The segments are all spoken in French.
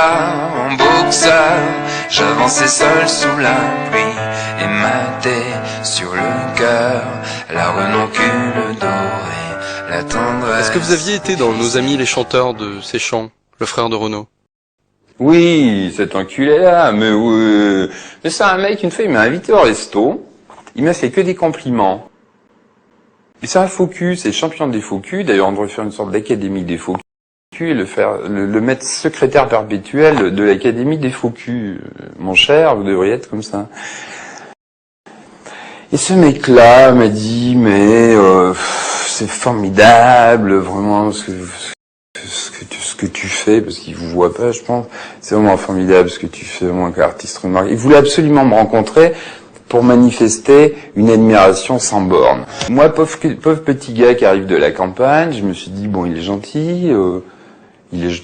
pas en boxeur, j'avançais seul sous la pluie et ma tête sur le cœur, la renoncule dorée, la tendresse. Est-ce que vous aviez été dans Nos Amis les chanteurs de Séchant, le frère de Renaud? Oui, cet enculé-là, mais c'est un mec, une fois, il m'a invité au resto, il m'a fait que des compliments. Et c'est un faux cul, c'est le champion des faux culs, d'ailleurs on devrait faire une sorte d'académie des faux culs, et le mettre secrétaire perpétuel de l'académie des faux culs. Mon cher, vous devriez être comme ça. Et ce mec-là m'a dit, mais c'est formidable, vraiment, ce que tu fais, parce qu'il vous voit pas, je pense, c'est vraiment formidable ce que tu fais, vraiment qu'artiste remarquable. Il voulait absolument me rencontrer pour manifester une admiration sans borne. Moi, pauvre petit gars qui arrive de la campagne, je me suis dit, bon, il est gentil,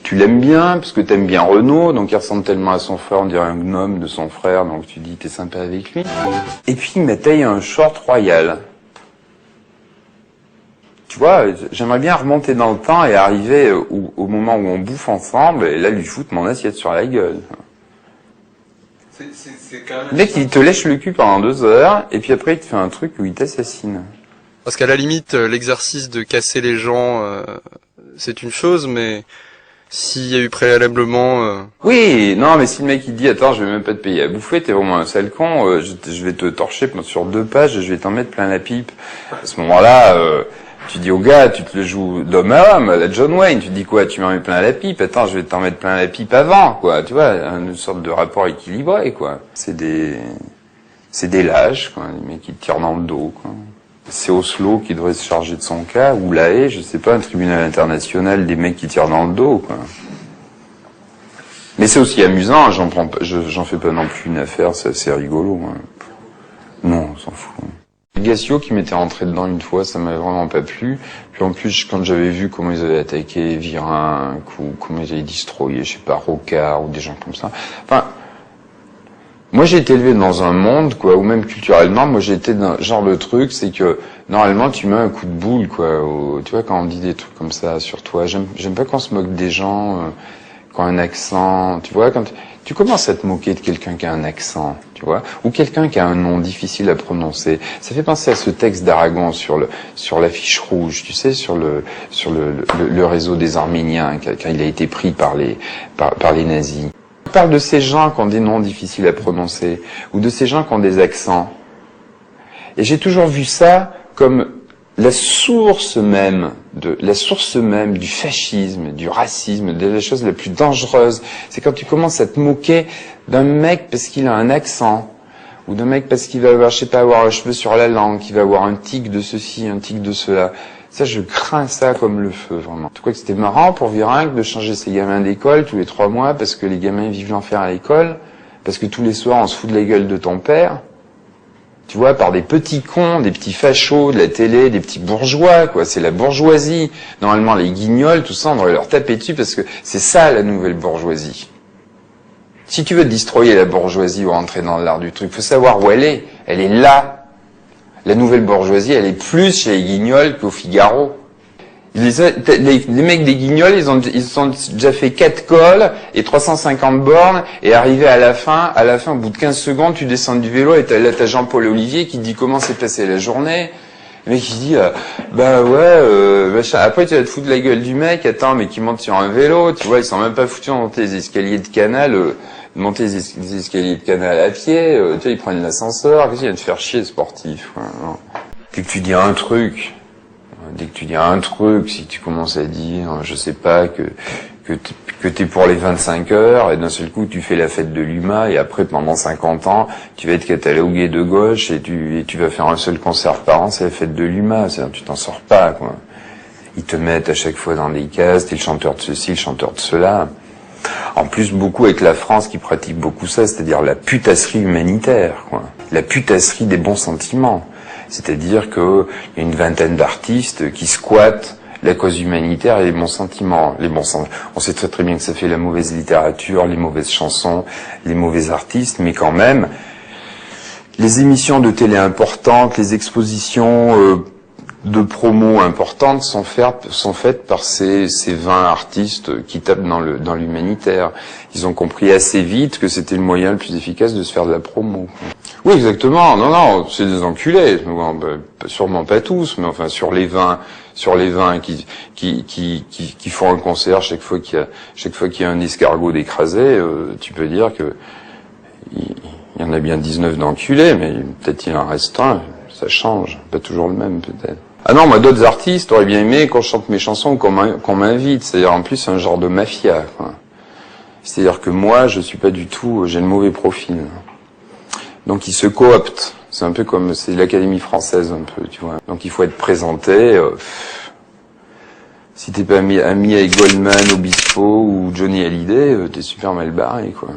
tu l'aimes bien, parce que t'aimes bien Renaud, donc il ressemble tellement à son frère, on dirait un gnome de son frère, donc tu dis, t'es sympa avec lui. Et puis, il m'a taillé un short royal. Tu vois, j'aimerais bien remonter dans le temps et arriver au moment où on bouffe ensemble, et là, lui foutre mon assiette sur la gueule. C'est quand même... Le mec, il te lèche le cul pendant 2 heures, et puis après, il te fait un truc où il t'assassine. Parce qu'à la limite, l'exercice de casser les gens, c'est une chose, mais s'il y a eu préalablement... Oui, non, mais si le mec il dit, attends, je vais même pas te payer à bouffer, t'es vraiment un sale con, je vais te torcher sur 2 pages, je vais t'en mettre plein la pipe. À ce moment-là, tu dis au gars, tu te le joues d'homme à homme, la John Wayne, tu dis quoi, tu m'en mets plein la pipe, attends, je vais t'en mettre plein la pipe avant, quoi, tu vois, une sorte de rapport équilibré, quoi. C'est des lâches, quoi, les mecs qui te tirent dans le dos, quoi. C'est Oslo qui devrait se charger de son cas, ou La Haye, je sais pas, un tribunal international des mecs qui tirent dans le dos, quoi. Mais c'est aussi amusant, j'en fais pas non plus une affaire, c'est assez rigolo, hein. Non, on s'en fout. Gassio qui m'était rentré dedans une fois, ça m'avait vraiment pas plu. Puis en plus, quand j'avais vu comment ils avaient attaqué Virenque, ou comment ils avaient destroyé, je sais pas, Rocard, ou des gens comme ça. Enfin, moi j'ai été élevé dans un monde, quoi, ou même culturellement, moi j'ai été dans genre de truc, c'est que, normalement tu mets un coup de boule, quoi, tu vois, quand on dit des trucs comme ça sur toi. J'aime pas qu'on se moque des gens, qui ont un accent, tu vois, quand tu commences à te moquer de quelqu'un qui a un accent, tu vois, ou quelqu'un qui a un nom difficile à prononcer. Ça fait penser à ce texte d'Aragon sur l'affiche rouge, tu sais, sur le réseau des Arméniens, quand il a été pris par les nazis. On parle de ces gens qui ont des noms difficiles à prononcer, ou de ces gens qui ont des accents. Et j'ai toujours vu ça comme la source même du fascisme, du racisme, de la chose la plus dangereuse. C'est quand tu commences à te moquer d'un mec parce qu'il a un accent, ou d'un mec parce qu'il va avoir, je sais pas, avoir un cheveu sur la langue, qu'il va avoir un tic de ceci, un tic de cela. Ça, je crains ça comme le feu, vraiment. Tu crois que c'était marrant pour Virenque de changer ses gamins d'école tous les 3 mois parce que les gamins vivent l'enfer à l'école, parce que tous les soirs on se fout de la gueule de ton père? Tu vois, par des petits cons, des petits fachos de la télé, des petits bourgeois, quoi. C'est la bourgeoisie. Normalement, les guignols, tout ça, on devrait leur taper dessus parce que c'est ça, la nouvelle bourgeoisie. Si tu veux destroyer la bourgeoisie ou rentrer dans l'art du truc, faut savoir où elle est. Elle est là. La nouvelle bourgeoisie, elle est plus chez les guignols qu'au Figaro. Les mecs des guignols, ils ont déjà fait 4 cols et 350 bornes, et arrivé à la fin, au bout de 15 secondes, tu descends du vélo et là t'as Jean-Paul Olivier qui dit comment s'est passée la journée. Le mec il dit machin. Après tu vas te foutre de la gueule du mec, attends, mais qui monte sur un vélo, tu vois, ils sont même pas foutus de monter les escaliers de canal, monter les escaliers de canal à pied, tu vois, ils prennent l'ascenseur, qu'est-ce qu'il vient de faire chier le sportif, quoi, non. Dès que tu dis un truc, si tu commences à dire, je sais pas, que t'es pour les 25 heures, et d'un seul coup tu fais la fête de l'UMA, et après pendant 50 ans, tu vas être catalogué de gauche, et tu vas faire un seul concert par an, c'est la fête de l'UMA, c'est-à-dire tu t'en sors pas, quoi. Ils te mettent à chaque fois dans des cases, t'es le chanteur de ceci, le chanteur de cela. En plus, beaucoup avec la France qui pratique beaucoup ça, c'est-à-dire la putasserie humanitaire, quoi. La putasserie des bons sentiments. C'est-à-dire qu'il y a une vingtaine d'artistes qui squattent la cause humanitaire et les bons sentiments. On sait très très bien que ça fait la mauvaise littérature, les mauvaises chansons, les mauvais artistes, mais quand même, les émissions de télé importantes, les expositions de promos importantes sont faites par ces 20 artistes qui tapent dans l'humanitaire. Ils ont compris assez vite que c'était le moyen le plus efficace de se faire de la promo. Oui, exactement. Non, c'est des enculés. Bon, sûrement pas tous, mais enfin sur les 20 qui font un concert chaque fois qu'il y a un escargot d'écrasé, tu peux dire que il y en a bien 19 d'enculés, mais peut-être il en reste un. Ça change, pas toujours le même peut-être. Ah non, moi d'autres artistes auraient bien aimé qu'on chante mes chansons, qu'on m'invite. C'est-à-dire en plus un genre de mafia, quoi. C'est-à-dire que moi je suis pas du tout, j'ai le mauvais profil. Donc ils se cooptent. C'est un peu comme, c'est l'Académie française un peu, tu vois. Donc il faut être présenté. Si t'es pas ami avec Goldman, Obispo ou Johnny Hallyday, t'es super mal barré, quoi.